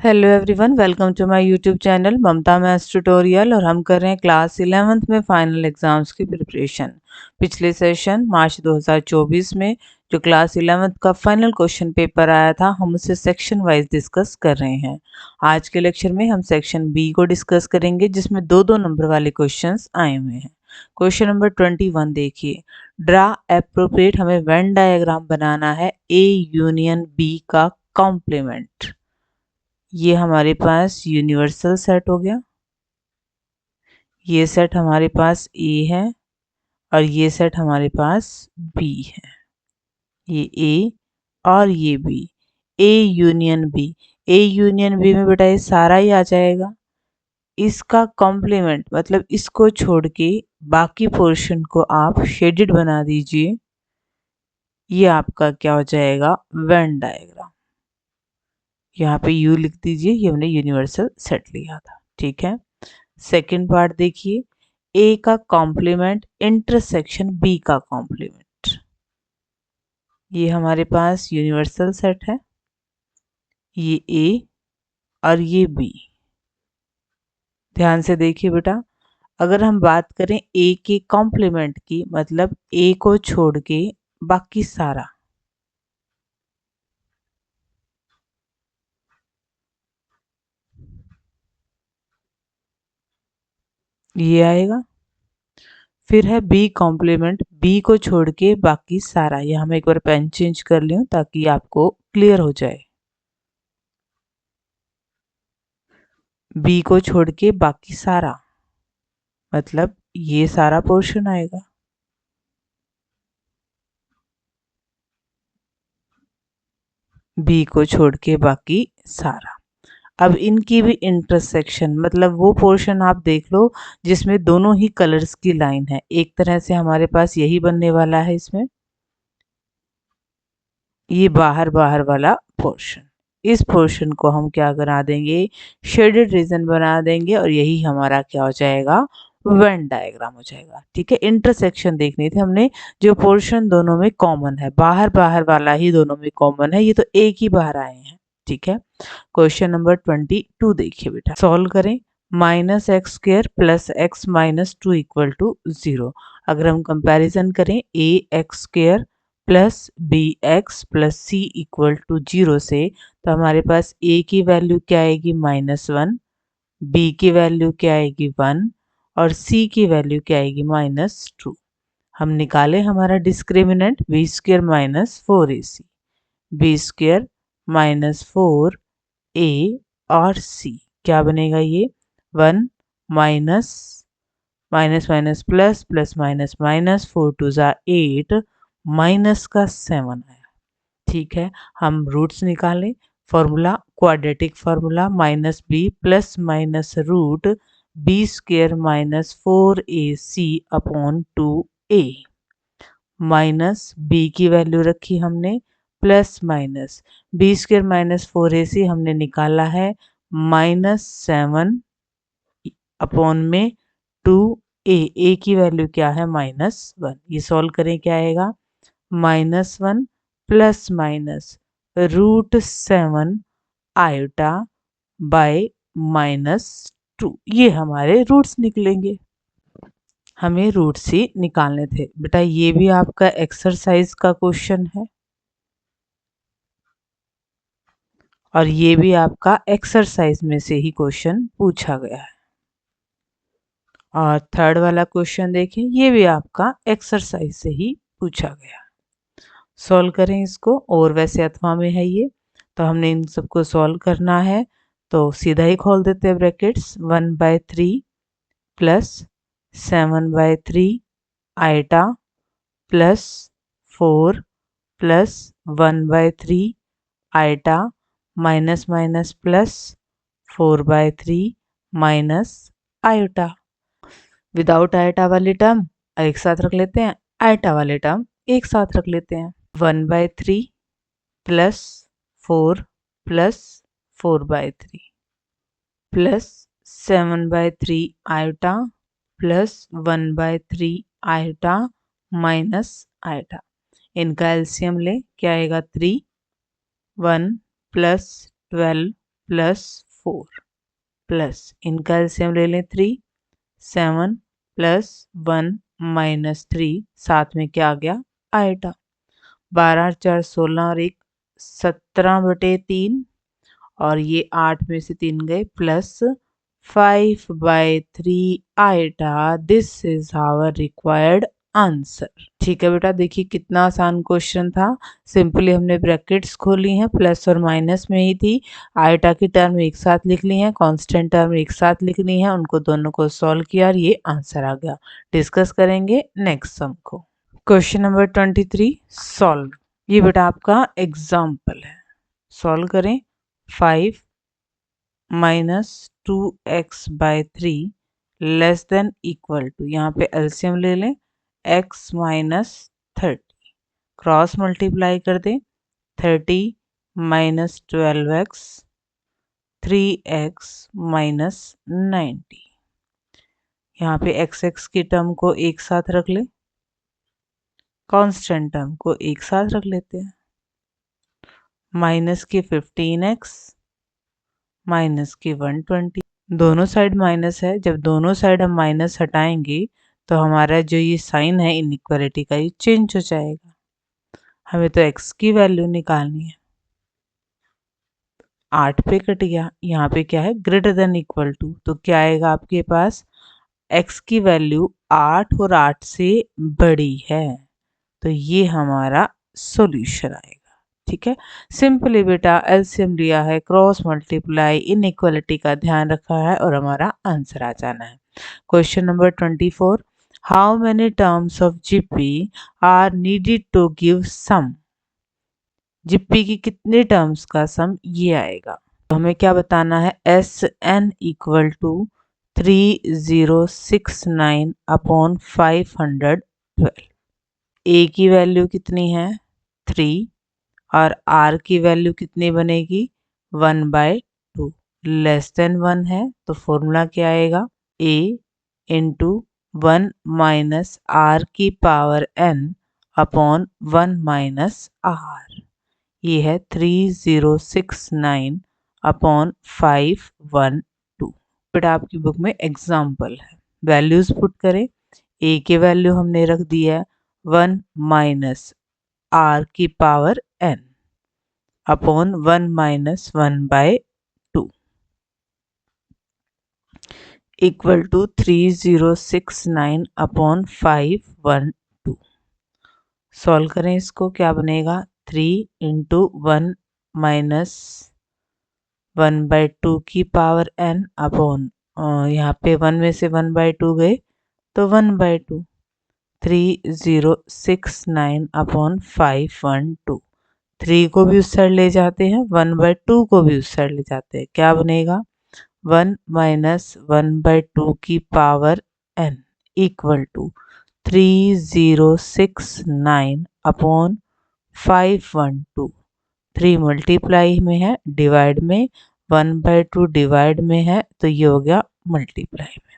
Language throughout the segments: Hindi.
Hello everyone, welcome to my YouTube channel Mamta maths tutorial. और हम कर रहे हैं क्लास 11th में फाइनल एग्जाम्स की प्रिपरेशन। पिछले सेशन मार्च 2024 में जो क्लास 11th का फाइनल क्वेश्चन पेपर आया था, हम उसे सेक्शन वाइज डिस्कस कर रहे हैं। आज के लेक्चर में हम सेक्शन बी को डिस्कस करेंगे, जिसमें दो दो नंबर वाले क्वेश्चन आए हुए हैं। क्वेश्चन नंबर 21 देखिए, ड्रा एप्रोप्रिएट, हमें वेन डायग्राम बनाना है ए यूनियन बी का कॉम्प्लीमेंट। ये हमारे पास यूनिवर्सल सेट हो गया, ये सेट हमारे पास ए है और ये सेट हमारे पास बी है। ये ए और ये B, A union B. A union B में बेटा ये सारा ही आ जाएगा। इसका कॉम्प्लीमेंट मतलब इसको छोड़ के बाकी पोर्शन को आप शेडेड बना दीजिए। ये आपका क्या हो जाएगा, वेन डायग्राम। यहाँ पे यू लिख दीजिए, ये हमने यूनिवर्सल सेट लिया था। ठीक है, सेकेंड पार्ट देखिए, ए का कॉम्प्लीमेंट इंटरसेक्शन बी का कॉम्प्लीमेंट। ये हमारे पास यूनिवर्सल सेट है, ये ए और ये बी। ध्यान से देखिए बेटा, अगर हम बात करें ए के कॉम्प्लीमेंट की, मतलब ए को छोड़ के बाकी सारा, ये आएगा। फिर है बी कॉम्प्लीमेंट, बी को छोड़ के बाकी सारा। यह मैं एक बार पेन चेंज कर लूं ताकि आपको क्लियर हो जाए। बी को छोड़ के बाकी सारा मतलब ये सारा पोर्शन आएगा। बी को छोड़ के बाकी सारा। अब इनकी भी इंटरसेक्शन, मतलब वो पोर्शन आप देख लो जिसमें दोनों ही कलर्स की लाइन है। एक तरह से हमारे पास यही बनने वाला है। इसमें ये बाहर बाहर वाला पोर्शन, इस पोर्शन को हम क्या बना देंगे, शेडेड रीजन बना देंगे और यही हमारा क्या हो जाएगा, वेन डायग्राम हो जाएगा। ठीक है, इंटरसेक्शन देखनी थी हमने, जो पोर्शन दोनों में कॉमन है, बाहर बाहर वाला ही दोनों में कॉमन है। ये तो एक ही बाहर आए हैं। ठीक है, क्वेश्चन नंबर 22 देखिए बेटा, सॉल्व करें। Minus x square plus x minus two equal to 0। अगर हम कंपैरिजन करें a x square plus b x plus c equal to 0 से, तो हमारे पास ए की वैल्यू क्या आएगी, -1, बी की वैल्यू क्या आएगी 1 और सी की वैल्यू क्या आएगी -2। हम निकाले हमारा discriminant B square minus 4ac, B square minus 4a और c क्या बनेगा, ये 1 minus minus minus plus plus minus minus 4 2 8 minus का 7 आया। ठीक है, हम रूट्स निकालें। Formula quadratic formula, minus B plus minus root B square minus 4ac upon 2a। Minus B की वैल्यू रखी हमने, plus minus B square minus 4ac हमने निकाला है -7 अपॉन में 2a की वैल्यू क्या है -1। ये सॉल्व करें, क्या आएगा, -1 प्लस माइनस √7 आयोटा बाय -2। ये हमारे रूट्स निकलेंगे। हमें रूट्स ही निकालने थे बेटा। ये भी आपका एक्सरसाइज का क्वेश्चन है और ये भी आपका एक्सरसाइज में से ही क्वेश्चन पूछा गया है। और थर्ड वाला क्वेश्चन देखें, ये भी आपका एक्सरसाइज से ही पूछा गया। सॉल्व करें इसको, और वैसे अथवा में है ये, तो हमने इन सबको सॉल्व करना है। तो सीधा ही खोल देते हैं brackets, 1/3 plus 7/3 iota plus 4 plus 1/3 iota minus minus plus 4/3 minus iota. Without iota वाली टर्म एक साथ रख लेते हैं, आयोटा वाले टर्म एक साथ रख लेते हैं। 1/3 plus 4 plus 4/3 plus 7/3 iota plus 1/3 iota minus iota. इनका एलसीएम ले, क्या आएगा 3, 1 प्लस 12 प्लस 4 प्लस इनका एलसीएम ले लें 3, 7 प्लस 1 माइनस 3, साथ में क्या आ गया आइटा। 12 4 16 और 1 17/3 और ये 8 में से 3 गए plus 5/3 iota. This is our required answer. ठीक है बेटा, देखिए कितना आसान क्वेश्चन था। सिंपली हमने ब्रैकेट्स खोली हैं, प्लस और माइनस में ही थी। आइटा की टर्म एक साथ लिख ली है, कांस्टेंट टर्म एक साथ लिख ली है, उनको दोनों को सॉल्व किया और ये आंसर आ गया। डिस्कस करेंगे नेक्स्ट सम को। Question number 23 solve. ये बेटा आपका एग्जाम्पल है, सॉल्व करें। 5 minus 2x/3 less than equal to, यहाँ पे एलसीएम ले लें, x माइनस 30, क्रॉस मल्टीप्लाई कर दें, 30 माइनस 12x 3x माइनस 90। यहाँ पे x की टर्म को एक साथ रख लें, कांस्टेंट टर्म को एक साथ रख लेते हैं। माइनस की 15x माइनस की 120, दोनों साइड माइनस है। जब दोनों साइड हम माइनस हटाएंगे तो हमारा जो ये साइन है इनइक्वालिटी का, ये चेंज हो जाएगा। हमें तो x की वैल्यू निकालनी है। 8 पे कट गया, यहाँ पे क्या है ग्रेटर देन इक्वल टू, तो क्या आएगा आपके पास, x की वैल्यू 8 और 8 से बड़ी है, तो ये हमारा सॉल्यूशन आएगा। ठीक है, सिंपली बेटा एलसीएम लिया है, क्रॉस मल्टीप्लाई, इनइक्वालिटी का ध्यान रखा है और हमारा आंसर आ जाना है। Question number 24, how many terms of GP are needed to give sum. GP की कितने टर्म्स का सम ये आएगा। तो हमें क्या बताना है, S N equal to 3069 upon 512। A की वैल्यू कितनी है 3 और आर की वैल्यू कितनी बनेगी 1/2, लेस देन 1 है तो फॉर्मूला क्या आएगा, a इंटू 1 माइनस आर की power n upon 1 minus R. ये है 3069 अपॉन 512। बेटा आपकी बुक में एग्जाम्पल है, वैल्यूज पुट करें। a की वैल्यू हमने रख दी है 1 माइनस आर की power n upon 1 minus 1/2 equal to 3069 upon 512। Solve करें इसको, क्या बनेगा 3 इंटू 1 माइनस 1/2 की पावर n अपॉन, यहाँ पे 1 में से 1/2 गए तो 1/2, 3069 अपॉन 512। 3 को भी उस साइड ले जाते हैं, 1/2 को भी उस साइड ले जाते हैं, क्या बनेगा 1 माइनस 1/2 की power n equal to 3069 upon 512। 3 multiply में है, डिवाइड में, 1/2 डिवाइड में है, तो ये हो गया मल्टीप्लाई में।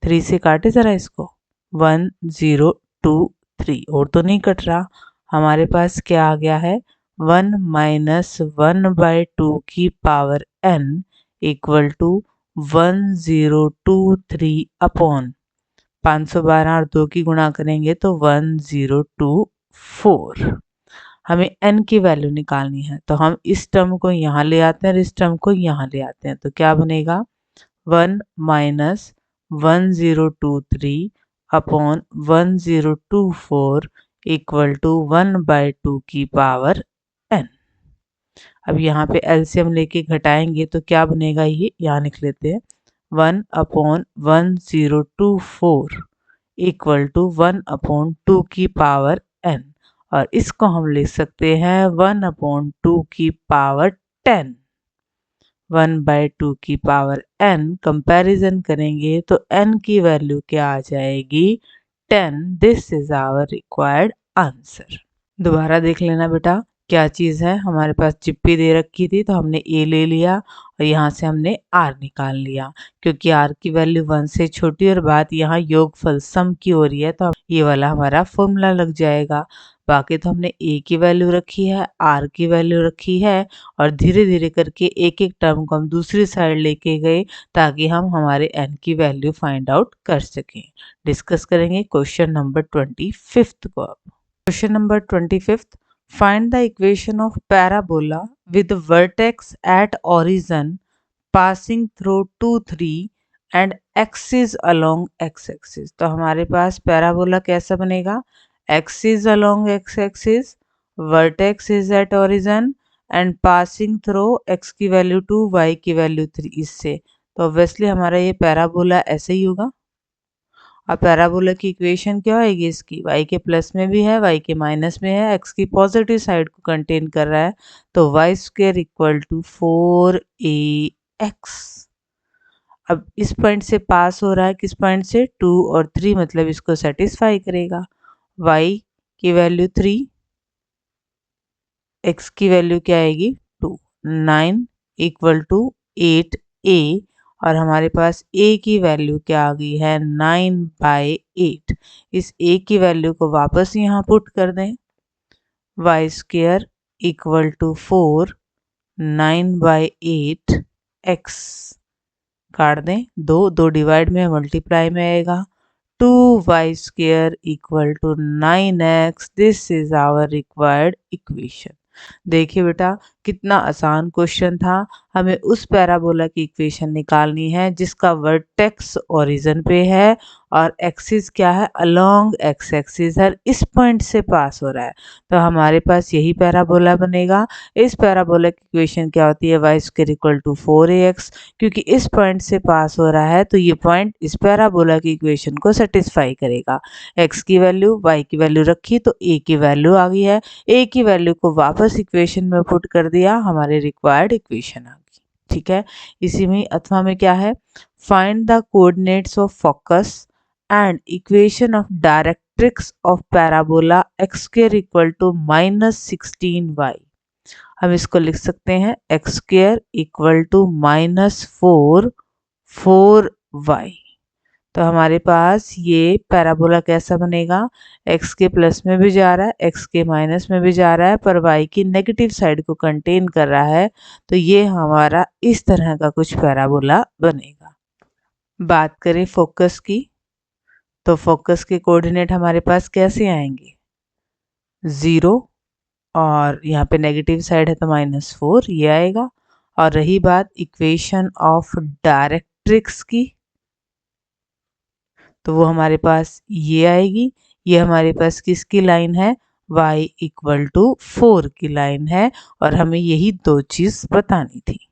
3 से काटे जरा इसको, 1 0 2 3, और तो नहीं कट रहा। हमारे पास क्या आ गया है 1 माइनस 1/2 की power n equal to 1023 upon 512 और 2 की गुणा करेंगे तो 1024। हमें n की वैल्यू निकालनी है, तो हम इस टर्म को यहाँ ले आते हैं और इस टर्म को यहाँ ले आते हैं, तो क्या बनेगा 1 माइनस 1023 अपॉन 1024 इक्वल टू 1/2 की पावर n। अब यहाँ पे एलसीएम लेके घटाएंगे तो क्या बनेगा, ये यहाँ लिख लेते हैं 1 अपॉन 1024 इक्वल टू 1 अपॉन 2 की पावर n, और इसको हम लिख सकते हैं 1 अपॉन 2 की पावर 10। 1/2 की पावर n कंपैरिजन करेंगे तो n की वैल्यू क्या आ जाएगी 10। This is our required answer. दोबारा देख लेना बेटा, क्या चीज़ है, हमारे पास जिप्पी दे रखी थी तो हमने a ले लिया और यहाँ से हमने r निकाल लिया, क्योंकि r की वैल्यू 1 से छोटी और बात यहाँ योगफल सम की हो रही है, तो ये वाला हमारा फॉर्मूला लग जाएगा। बाकी तो हमने ए की वैल्यू रखी है, आर की वैल्यू रखी है और धीरे धीरे करके एक एक टर्म को हम दूसरी साइड लेके गए ताकि हम हमारे एन की वैल्यू फाइंड आउट कर सकें। डिस्कस करेंगे क्वेश्चन नंबर 25 को। अब question number 25, find the equation of parabola with vertex at origin passing through 2 3 and axis along x axis. तो हमारे पास पैराबोला कैसा बनेगा, axis along x axis, vertex is at origin and passing through x की वैल्यू 2 वाई की वैल्यू 3 इससे। तो ऑब्वियसली हमारा ये पैराबोला ऐसे ही होगा। अब पैराबोला की इक्वेशन क्या होगी इसकी, y के प्लस में भी है, y के माइनस में है, x की पॉजिटिव साइड को कंटेन कर रहा है, तो Y square equal to 4ax। अब इस पॉइंट से पास हो रहा है, किस पॉइंट से, 2 और 3, मतलब इसको सेटिस्फाई करेगा। y की वैल्यू 3, x की वैल्यू क्या आएगी 2, 9 इक्वल टू 8a और हमारे पास a की वैल्यू क्या आ गई है 9/8। इस a की वैल्यू को वापस यहाँ पुट कर दें, Y square equal to 4 9/8 x काट दें, दो डिवाइड में मल्टीप्लाई में आएगा, 2y square equal to 9x। This is our required equation. देखिए बेटा कितना आसान क्वेश्चन था। हमें उस पैराबोला की इक्वेशन निकालनी है जिसका वर्टेक्स ओरिजिन पे है और एक्सिस क्या है, अलोंग एक्स एक्सिस है, इस पॉइंट से पास हो रहा है। तो हमारे पास यही पैराबोला बनेगा। इस पैराबोला की इक्वेशन क्या होती है, Y square equal to 4ax, क्योंकि इस पॉइंट से पास हो रहा है तो ये पॉइंट इस पैराबोला की इक्वेशन को सेटिस्फाई करेगा। x की वैल्यू, y की वैल्यू रखी तो a की वैल्यू आ गई है, a की वैल्यू को वापस इक्वेशन में पुट कर दिया, हमारे रिक्वायर्ड इक्वेशन आ गई। ठीक है, इसी में अथवा में क्या है, find the coordinates of focus and equation of directrix of parabola x square equal to -16y। हम इसको लिख सकते हैं x square equal to -4y। तो हमारे पास ये पैराबोला कैसा बनेगा, x के प्लस में भी जा रहा है, x के माइनस में भी जा रहा है, पर y की नेगेटिव साइड को कंटेन कर रहा है, तो ये हमारा इस तरह का कुछ पैराबोला बनेगा। बात करें फोकस की, तो फोकस के कोऑर्डिनेट हमारे पास कैसे आएंगे, 0 और यहाँ पे नेगेटिव साइड है तो -4 ये आएगा। और रही बात इक्वेशन ऑफ डायरेक्ट्रिक्स की, तो वो हमारे पास ये आएगी। ये हमारे पास किसकी लाइन है, y इक्वल टू 4 की लाइन है और हमें यही दो चीज़ बतानी थी।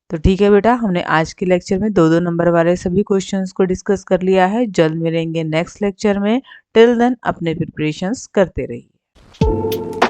तो ठीक है बेटा, हमने आज के लेक्चर में 2-2 नंबर वाले सभी क्वेश्चंस को डिस्कस कर लिया है। जल्द मिलेंगे नेक्स्ट लेक्चर में। टिल देन अपने प्रिपरेशंस करते रहिए।